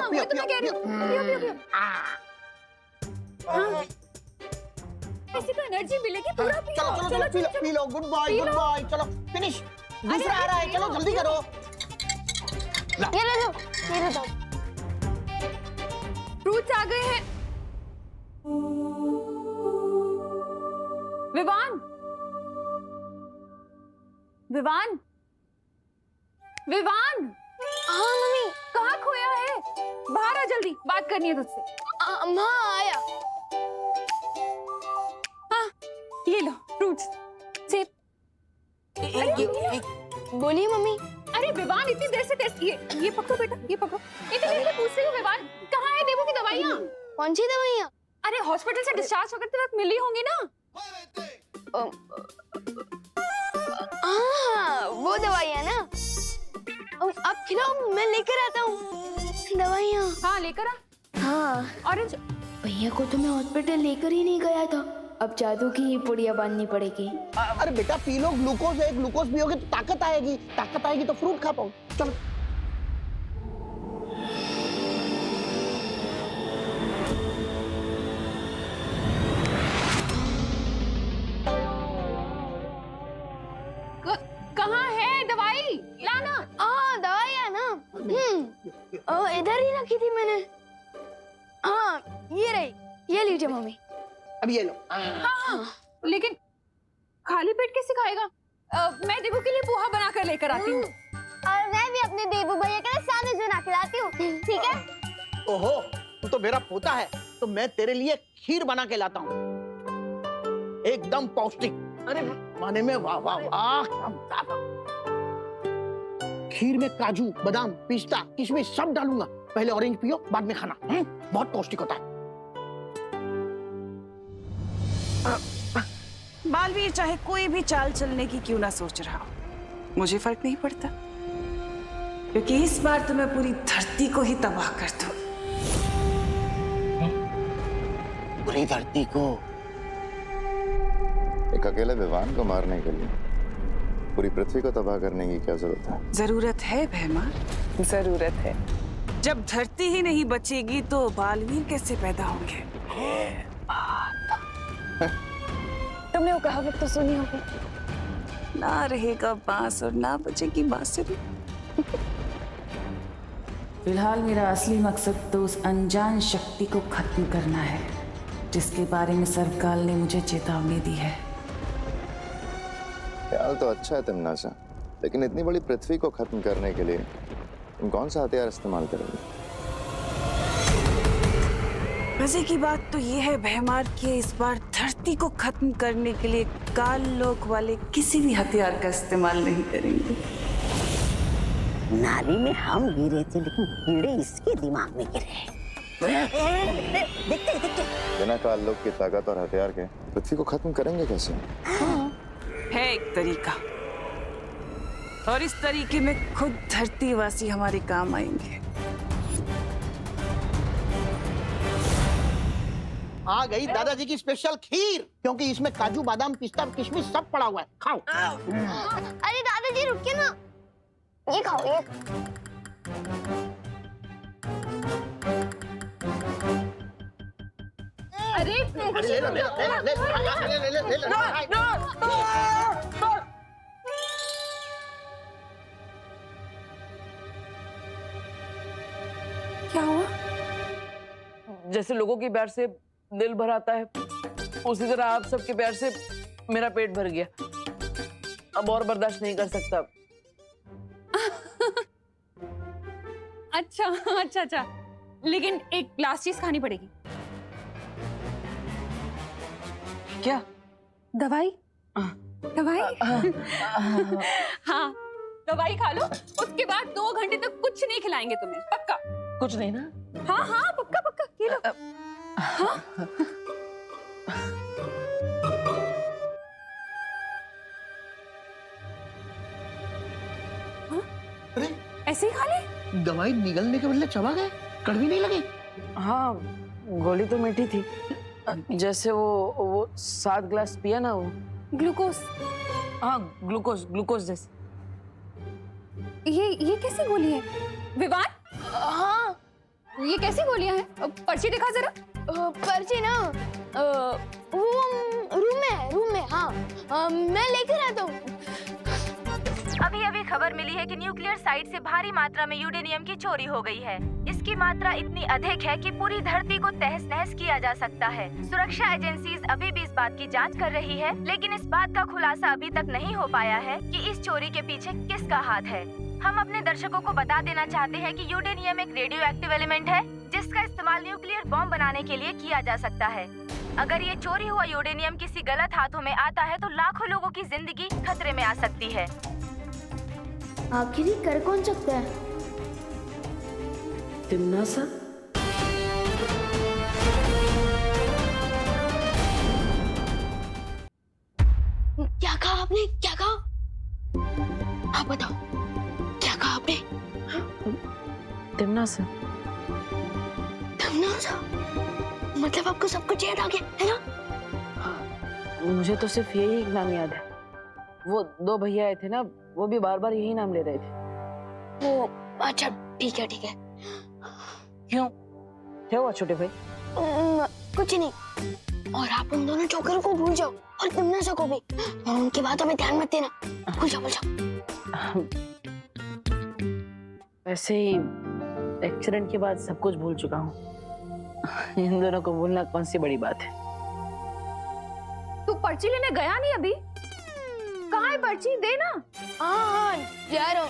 वही तो मैं कह रही हूँ, पियो पियो पियो। हाँ, ऐसी तो एनर्जी मिलेगी, पूरा पियो। चलो चलो चलो पी लो, गुड बाय, चलो फिनिश। दूसरा आ रहा है, चलो जल्दी करो। ये ले लो, ये ले दो। फ्रूट्स आ गए हैं। विवान, विवान, विवान। हाँ मम्मी। कहाँ खोया है? बाहर आ जल्दी, बात करनी है तुझसे। हाँ आया। हाँ, ये लो फ्रूट्स, सेब। बोलिए मम्मी। अरे विवान, इतनी देर से ये पकड़ो बेटा, ये पकड़ो। इतनी देर से पूछ रही हूँ विवान, कहाँ है देवू की दवाइयाँ? कौन सी दवाइयाँ? अरे हॉस्पिटल से डिस्चार्ज होकर वक्त मिली होंगी ना? हाँ, वो दवाइयाँ ना। अब खिलाओ, मैं लेकर आता हूँ दवाइयाँ। हाँ लेकर आ। हाँ। ऑरेंज। भैया को तो मैं हॉस्पिटल लेकर ही नहीं गया था, अब जादू की ही पुड़िया बांधनी पड़ेगी। अरे बेटा पी लो, ग्लूकोज है, ग्लूकोज पियोगे तो ताकत आएगी तो फ्रूट खा पाओ। चलो कहाँ है दवाई? लाना। दवाइयाँ ना, इधर ही रखी थी मैंने। हाँ ये रही, ये लीजिए मम्मी। अब ये लो। हाँ, लेकिन खाली पेट कैसे खाएगा? मैं देवू के लिए पोहा बना कर लेकर आती हूँ। और मैं भी अपने देवू भैया के लिए सैंडविच बना के लाती हूँ, ठीक है? ओहो, तू तो मेरा पोता है, तो मैं तेरे लिए खीर बना के लाता हूँ, एकदम पौष्टिक। अरे माने में वाह वाह वाह, क्या मजा था। खीर में काजू, बादाम, पिस्ता, किशमिश सब डालूंगा। पहले ऑरेंज पियो, बाद में खाना। बहुत पौष्टिक होता है। बालवीर चाहे कोई भी चाल चलने की क्यों ना सोच रहा हो, मुझे फर्क नहीं पड़ता, क्योंकि इस बार तो मैं पूरी धरती को ही तबाह कर दूं। पूरी धरती को? एक अकेले विवान को मारने के लिए पूरी पृथ्वी को तबाह करने की क्या जरूरत है? जरूरत है भैमा, जरूरत है। जब धरती ही नहीं बचेगी तो बालवीर कैसे पैदा होंगे? तुमने वो कहावत तो सुनी होगी, ना रहेगा बांस और ना बचेगी बांसुरी। फिलहाल मेरा असली मकसद तो उस अनजान शक्ति को खत्म करना है, जिसके बारे में सर्वकाल ने मुझे चेतावनी दी है। ख्याल तो अच्छा है तिमनासा, लेकिन इतनी बड़ी पृथ्वी को खत्म करने के लिए तुम कौन सा हथियार इस्तेमाल करोगे? मजे की बात तो ये है भैमार कि इस बार धरती को खत्म करने के लिए काल लोक वाले किसी भी हथियार का इस्तेमाल नहीं करेंगे। नाली में हम गिरे थे, लेकिन कीड़े इसके दिमाग में गिरे। देखते बिना काल लोक की ताकत और हथियार के पृथ्वी को खत्म करेंगे कैसे? है एक तरीका, और इस तरीके में खुद धरतीवासी हमारे काम आएंगे। आ गई दादाजी की स्पेशल खीर, क्योंकि इसमें काजू, बादाम, पिस्ता, किशमिश सब पड़ा हुआ है। खाओ। अरे दादाजी रुकिए ना, ये खाओ ये। अरे ले लो, ले लो, ले लो, ले लो, ले लो। क्या हुआ? जैसे लोगों की प्यार से दिल भर आता है, उसी तरह आप सबके प्यार से मेरा पेट भर गया। अब और बर्दाश्त नहीं कर सकता। अच्छा अच्छा अच्छा, लेकिन एक लास्ट चीज खानी पड़ेगी। क्या? दवाई। दवाई। हाँ, दवाई खा लो, उसके बाद 2 घंटे तक कुछ नहीं खिलाएंगे तुम्हें, पक्का? कुछ नहीं ना? हाँ हाँ पक्का पक्का, ये लो। हाँ? अरे ऐसे ही खा ले? दवाई निगलने के बदले चबा गए, कड़वी नहीं लगी? हाँ, गोली तो मीठी थी, जैसे वो 7 ग्लास पिया ना वो। ग्लूकोज। हाँ, ग्लूकोज जैसे। ये कैसी गोली है विवान? हाँ ये कैसी गोलियां हैं? पर्ची दिखा जरा। पर्ची ना रूम में हाँ मैं लेकर आता हूँ। अभी अभी खबर मिली है कि न्यूक्लियर साइट से भारी मात्रा में यूरेनियम की चोरी हो गई है। इसकी मात्रा इतनी अधिक है कि पूरी धरती को तहस नहस किया जा सकता है। सुरक्षा एजेंसीज अभी भी इस बात की जांच कर रही है, लेकिन इस बात का खुलासा अभी तक नहीं हो पाया है कि इस चोरी के पीछे किसका हाथ है। हम अपने दर्शकों को बता देना चाहते हैं कि यूरेनियम एक रेडियो एक्टिव एलिमेंट है जिसका इस्तेमाल न्यूक्लियर बॉम्ब बनाने के लिए किया जा सकता है। अगर ये चोरी हुआ यूरेनियम किसी गलत हाथों में आता है तो लाखों लोगों की जिंदगी खतरे में आ सकती है। आखिर ये कर कौन सकता है? तिम्नासा? क्या कहा आपने? क्या कहा? आप बताओ क्या कहा आपने? तिम्नासा? तिम्नासा? मतलब आपको सब कुछ याद आ गया है ना? मुझे तो सिर्फ यही एक नाम याद है। वो दो भैया आए थे ना, वो भी बार बार यही नाम ले रहे थे। वो अच्छा ठीक है ठीक है। क्यों? क्या हुआ छोटे भाई? कुछ नहीं। और आप उन दोनों जोकर को भूल जाओ और तिम्नासा को भी, और उनकी बातों में ध्यान मत देना। भूल जाओ भूल जाओ। ऐसे ही एक्सीडेंट के बाद सब कुछ भूल चुका हूँ। इन दोनों को भूलना कौन सी बड़ी बात है। तू पर्ची लेने गया नहीं अभी? कहाँ है पर्ची? दे ना। हाँ जा रहा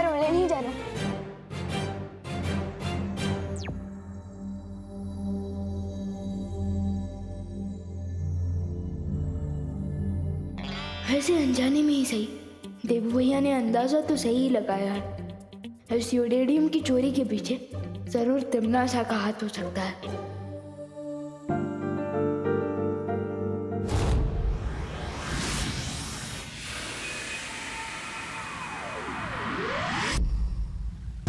हूँ लेने ही जा रहा हूँ। ऐसे अनजाने में ही सही, देवू भैया ने अंदाजा तो सही ही लगाया है। इस यूरेनियम की चोरी के पीछे जरूर तिम्नासा का हाथ हो सकता है।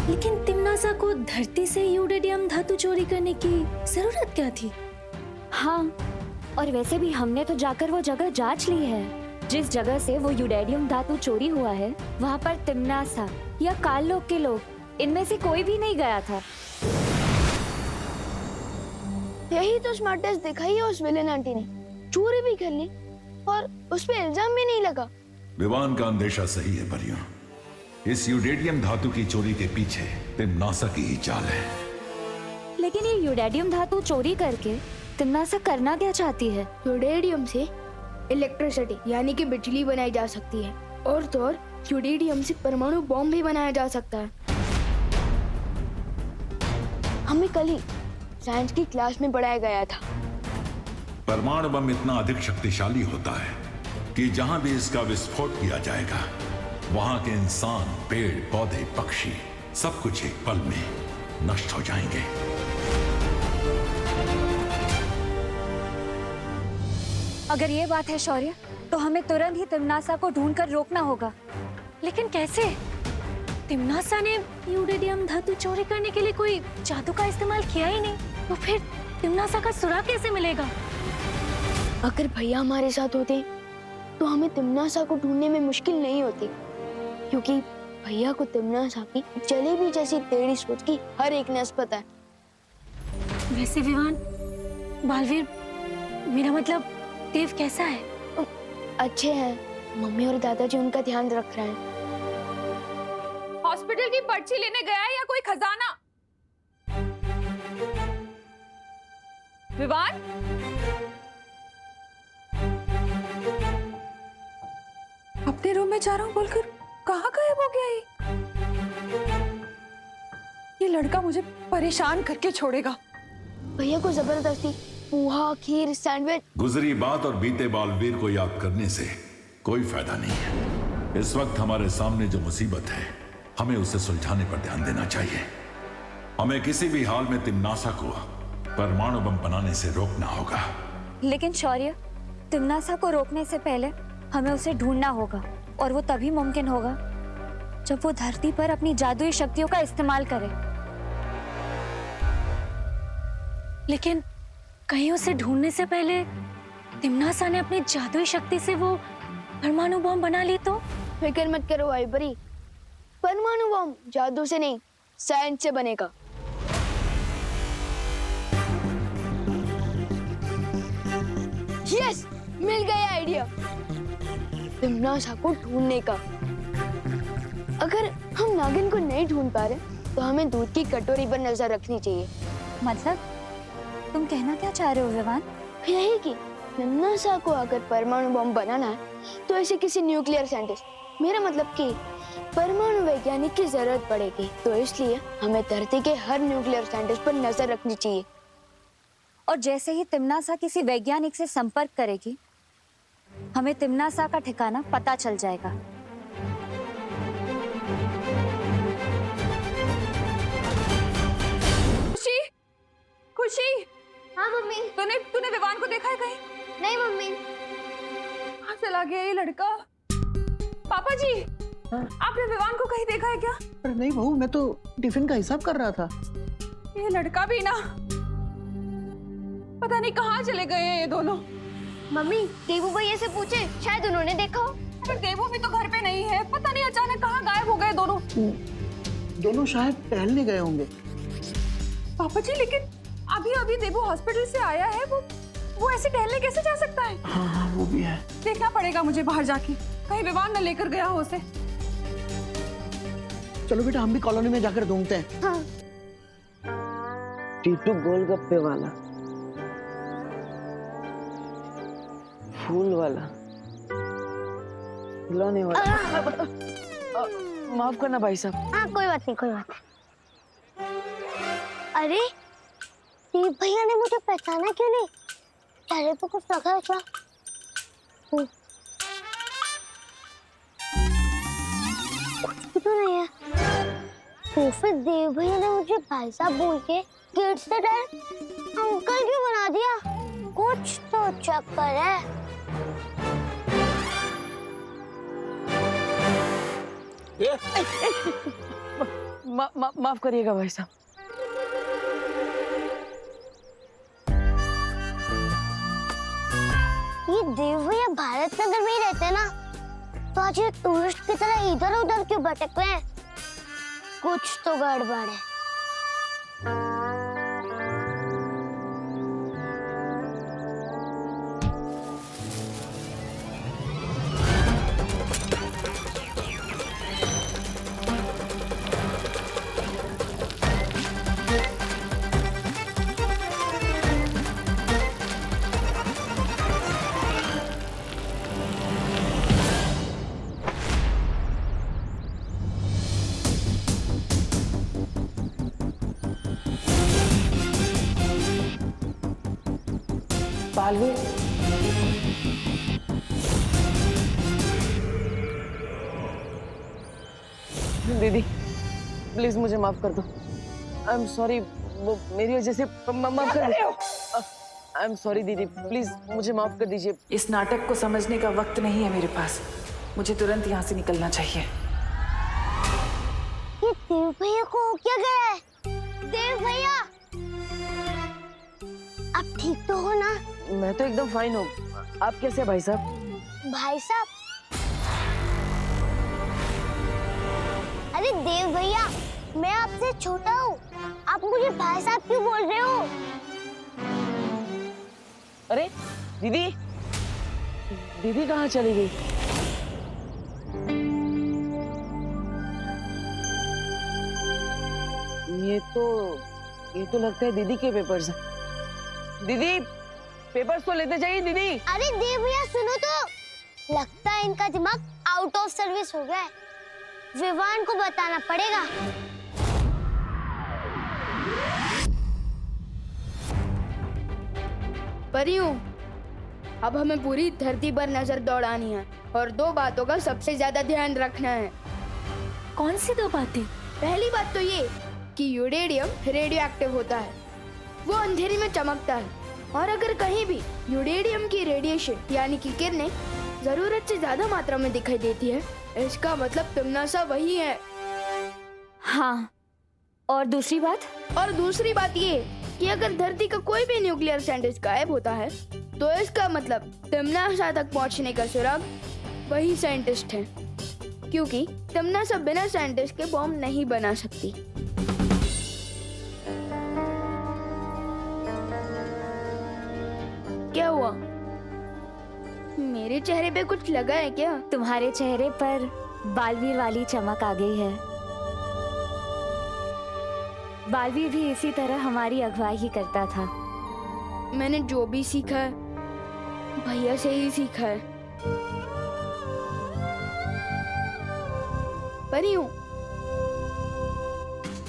लेकिन तिम्नासा को धरती से यूरेनियम धातु चोरी करने की जरूरत क्या थी? हाँ, और वैसे भी हमने तो जाकर वो जगह जांच ली है। जिस जगह से वो यूरेनियम धातु चोरी हुआ है, वहाँ पर तिम्नासा या काल लोक के लोग, इनमें से कोई भी नहीं गया था। यही तो स्मार्टेस्ट दिखाई है उस विलेन आंटी ने। चोरी भी कर ली और उस पे इल्जाम भी नहीं लगा। विवान का अंदेशा सही है परियों। इस यूरेनियम धातु की चोरी के पीछे तिम्नासा की ही चाल है। लेकिन ये यूरेनियम धातु चोरी करके तिम्नासा करना क्या चाहती है? यूरेनियम से इलेक्ट्रिसिटी यानी कि बिजली बनाई जा सकती है, और तो और यूरेनियम से परमाणु बॉम्ब भी बनाया जा सकता है। हमें कल ही साइंस की क्लास में पढ़ाया गया था। परमाणु बम इतना अधिक शक्तिशाली होता है कि जहां भी इसका विस्फोट किया जाएगा, वहां के इंसान, पेड़ पौधे, पक्षी सब कुछ एक पल में नष्ट हो जाएंगे। अगर ये बात है शौर्य, तो हमें तुरंत ही तिम्नासा को ढूंढकर रोकना होगा। लेकिन कैसे? तिम्नासा ने यूरेनियम धातु चोरी करने के लिए कोई जादू का इस्तेमाल किया ही नहीं, तो फिर तिम्नासा का सुराग कैसे मिलेगा? अगर भैया हमारे साथ होते तो हमें तिम्नासा को ढूंढने में मुश्किल नहीं होती, क्योंकि भैया को तिम्नासा की जलेबी जैसी टेढ़ी सोच की हर एक नस पता है। वैसे विवान, बालवीर, मेरा मतलब देव कैसा है? अच्छे हैं। मम्मी और दादाजी उनका ध्यान रख रहे हैं। हॉस्पिटल की पर्ची लेने गया है या कोई खजाना? विवान, अपने रूम में जा रहा हूँ बोलकर कहाँ गायब हो गया ये लड़का मुझे परेशान करके छोड़ेगा। भैया को जबरदस्ती पोहा, खीर, सैंडविच। गुजरी बात और बीते बालवीर को याद करने से कोई फायदा नहीं है। इस वक्त हमारे सामने जो मुसीबत है, हमें उसे सुलझाने पर ध्यान देना चाहिए। हमें किसी भी हाल में तिम्नासा को परमाणु बम बनाने से रोकना होगा। लेकिन शौर्य, तिम्नासा को रोकने से पहले हमें उसे ढूंढना होगा, और वो तभी मुमकिन होगा जब वो धरती पर अपनी जादुई शक्तियों का इस्तेमाल करे। लेकिन कहीं उसे ढूंढने से पहले तिम्नासा ने अपनी जादुई शक्ति से वो परमाणु बम बना ली तो? फिक्र मत करो भाई बरी, परमाणु बम जादू से नहीं, साइंस से बनेगा। यस, मिल गया आइडिया तिमनासा को ढूंढने का। अगर हम नागिन को नहीं ढूंढ पा रहे तो हमें दूध की कटोरी पर नजर रखनी चाहिए। मतलब तुम कहना क्या चाह रहे हो विवान? यही कि तिमनासा को अगर परमाणु बम बनाना है तो ऐसे किसी न्यूक्लियर साइंटिस्ट, मेरा मतलब कि परमाणु वैज्ञानिक की जरूरत पड़ेगी। तो इसलिए हमें धरती के हर न्यूक्लियर साइंटिस्ट पर नजर रखनी चाहिए। और जैसे ही तिमनासा किसी वैज्ञानिक से संपर्क करेगी, हमें तिमनासा का ठिकाना पता चल जाएगा। खुशी, खुशी। हाँ मम्मी। तूने विवान को देखा है कहीं? नहीं मम्मी। कहाँ चला गया ये लड़का? पापा जी, आपने विवान को कहीं देखा है क्या? अरे नहीं बहू, मैं तो टिफिन का हिसाब कर रहा था। ये लड़का भी ना, पता नहीं कहाँ चले गए हैं ये दोनों। मम्मी, देवू भैया से पूछे, शायद उन्होंने देखा हो। पर देवू भी तो घर पे नहीं है, पता नहीं अचानक कहाँ गायब हो गए दोनों। दोनों शायद टहलने गए होंगे। पापा जी, लेकिन अभी अभी देवू हॉस्पिटल से आया है, वो ऐसे टहलने कैसे जा सकता है? हाँ हाँ, वो भी है। देखना पड़ेगा मुझे बाहर जाके, कहीं विवान न लेकर गया हो उसे। चलो बेटा, हम भी कॉलोनी में जाकर ढूंढते हैं। हाँ। टीटू गोलगप्पे वाला, फूल वाला, खिलौने वाला। माफ करना भाई साहब। हाँ कोई बात नहीं, कोई बात नहीं। अरे देव भैया ने मुझे पहचाना क्यों नहीं? चेहरे पे कुछ लगा है क्या? कुछ भी तो नहीं है। तो फिर देव भैया ने मुझे भाई साहब बोल के गेट से डायरेक्ट अंकल क्यों बना दिया? कुछ तो चक्कर है। माफ करिएगा भाई साहब। ये देव भैया भारत नगर में ही रहते हैं ना, तो आज ये टूरिस्ट की तरह इधर उधर क्यों भटक रहे हैं? कुछ तो गड़बड़ है। बालवीर, दीदी प्लीज मुझे माफ कर दो। आई एम सॉरी, वो मेरी वजह से माफ कर दो। आई एम सॉरी दीदी, प्लीज मुझे माफ कर दीजिए। इस नाटक को समझने का वक्त नहीं है मेरे पास। मुझे तुरंत यहाँ से निकलना चाहिए। ये देव भैया को क्या गया है? देव भैया, आप ठीक तो हो ना? मैं तो एकदम फाइन हूँ। आप कैसे हैं भाई साहब? भाई साहब? अरे देव भैया, मैं आपसे छोटा हूँ, आप मुझे भाई साहब क्यों बोल रहे हो? अरे दीदी, दीदी कहाँ चली गई? ये तो लगता है दीदी के पेपर्स हैं। दीदी पेपर्स तो लेते जाइए दीदी। अरे देव भैया सुनो तो, लगता है इनका दिमाग आउट ऑफ सर्विस हो गया है। विवान को बताना पड़ेगा। परियों, अब हमें पूरी धरती पर नजर दौड़ानी है और दो बातों का सबसे ज्यादा ध्यान रखना है। कौन सी दो बातें? पहली बात तो ये कि यूरेनियम रेडियो एक्टिव होता है, वो अंधेरे में चमकता है, और अगर कहीं भी यूरेनियम की रेडिएशन यानी कि किरणें जरूरत से ज्यादा मात्रा में दिखाई देती है, इसका मतलब तिमनासा वही है। हाँ, और दूसरी बात? और दूसरी बात ये कि अगर धरती का कोई भी न्यूक्लियर साइंटिस्ट गायब होता है तो इसका मतलब तिमनासा तक पहुंचने का सुराग वही साइंटिस्ट है, क्योंकि तिमनासा बिना साइंटिस्ट के बॉम्ब नहीं बना सकती। क्या हुआ? मेरे चेहरे पे कुछ लगा है क्या? तुम्हारे चेहरे पर बालवीर वाली चमक आ गई है। बालवीर भी इसी तरह हमारी अगुवाई ही करता था। मैंने जो भी सीखा है भैया से ही सीखा है। परियों,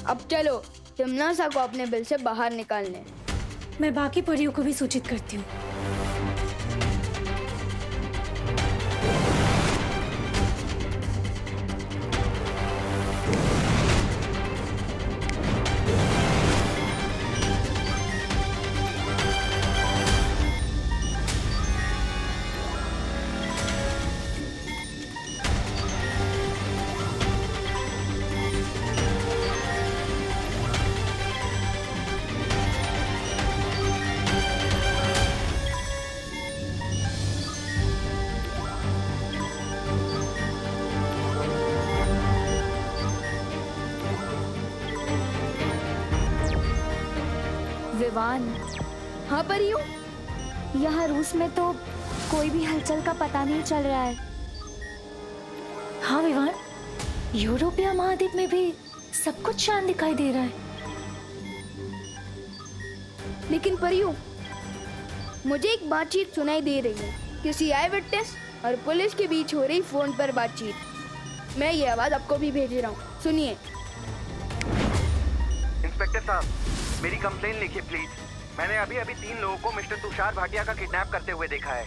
अब चलो तिमनासा को अपने बिल से बाहर निकालने। मैं बाकी परियों को भी सूचित करती हूँ। विवान, हाँ परियों, यहाँ रूस में तो कोई भी हलचल का पता नहीं चल रहा है। हाँ विवान, यूरोपीय महाद्वीप में भी सब कुछ शांत दिखाई दे रहा है। लेकिन परियों, मुझे एक बातचीत सुनाई दे रही है। किसी आई विटनेस और पुलिस के बीच हो रही फोन पर बातचीत। मैं ये आवाज आपको भी भेज रहा हूँ, सुनिए। इंस्पेक्टर साहब, मेरी कंप्लेन लिखिए प्लीज। मैंने अभी 3 लोगों को मिस्टर तुषार भाटिया का किडनैप करते हुए देखा है।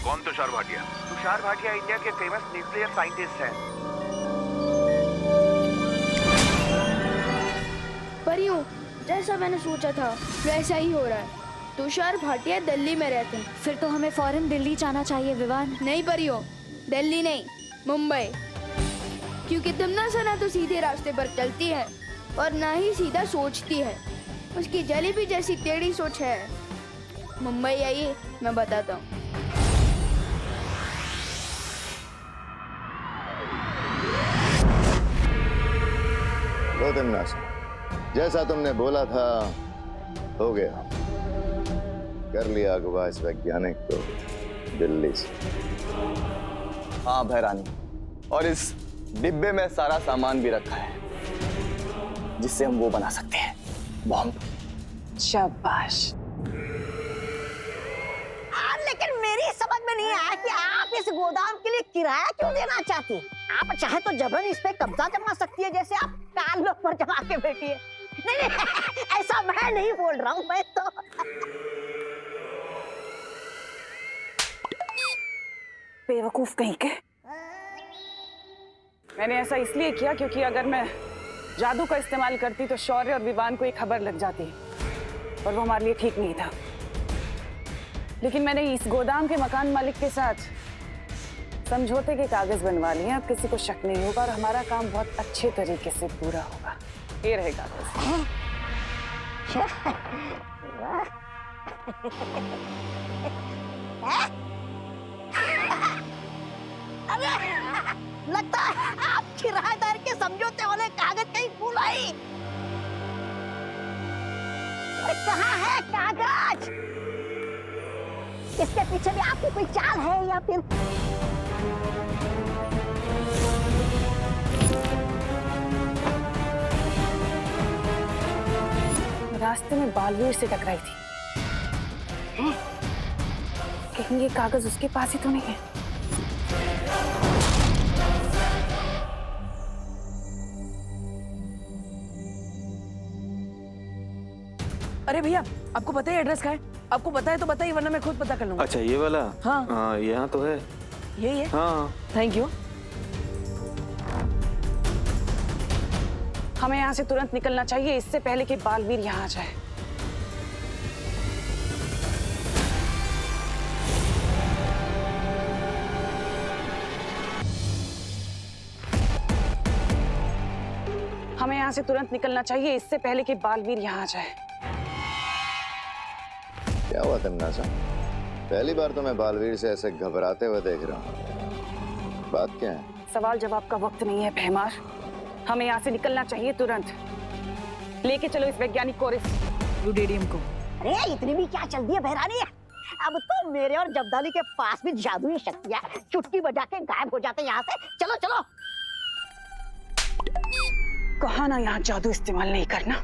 कौन तुषार भाटिया? तुषार भाटिया इंडिया के फेमस न्यूक्लियर साइंटिस्ट हैं। परियों, जैसा मैंने सोचा था वैसा ही हो रहा है। तुषार भाटिया दिल्ली में रहते हैं। फिर तो हमें फौरन दिल्ली जाना चाहिए विवान। नहीं परियों, दिल्ली नहीं, मुंबई। क्योंकि तिमनासा ना तो सीधे रास्ते पर चलती है और ना ही सीधा सोचती है। उसकी जलेबी जैसी टेढ़ी सोच है। मुंबई आइए, मैं बताता हूँ। लो तिमनासा, जैसा तुमने बोला था हो गया। कर लिया अगवा इस वैज्ञानिक को दिल्ली से। हाँ भैरानी, और इस डिब्बे में सारा सामान भी रखा है जिससे हम वो बना सकते हैं, बॉम्ब। शाबाश। लेकिन मेरी समझ में नहीं आया कि आप इस गोदाम के लिए किराया क्यों देना चाहती हैं? आप चाहे तो जबरन इस पे कब्जा जमा सकती है, जैसे आप कान लोग पर जमा के बैठी है। नहीं, ऐसा मैं नहीं बोल रहा हूँ। मैं तो बेवकूफ कहीं के। मैंने ऐसा इसलिए किया क्योंकि अगर मैं जादू का इस्तेमाल करती तो शौर्य और विवान को एक खबर लग जाती और वो हमारे लिए ठीक नहीं था। लेकिन मैंने इस गोदाम के मकान मालिक के साथ समझौते के कागज बनवा लिए। अब किसी को शक नहीं होगा और हमारा काम बहुत अच्छे तरीके से पूरा होगा। ये रहे कागज। लगता है आप किराएदार के समझौते वाले कागज कहीं भूल आई। कहाँ है कागज? इसके पीछे भी आपकी कोई चाल है या फिर? रास्ते में बालवीर से टकराई थी। कहीं ये कागज उसके पास ही तो नहीं है? अरे भैया, आपको पता है एड्रेस का है? आपको पता है तो बताइए, वरना मैं खुद पता कर लूंगा। अच्छा ये वाला? हाँ यहाँ तो है। यही है? हाँ थैंक यू। हमें यहाँ से तुरंत निकलना चाहिए, इससे पहले कि बालवीर यहाँ आ जाए। हमें यहाँ से तुरंत निकलना चाहिए, इससे पहले कि बालवीर यहाँ आ जाए। क्या हुआ तिमनासा? पहली बार तो मैं बालवीर से ऐसे घबराते हुए देख रहा हूँ। बात क्या है? सवाल जवाब का वक्त नहीं है भैमार। हमें यहाँ से निकलना चाहिए तुरंत। लेके चलो इस वैज्ञानिक को और इस यूडेरियम को। अरे इतनी भी क्या चल दी है बहरानी? अब तो मेरे और जब्दाली के पास भी जादुई शक्तियां चुटकी बजा के गायब हो जाते हैं यहाँ से। चलो चलो। कहा ना यहाँ जादू इस्तेमाल नहीं करना।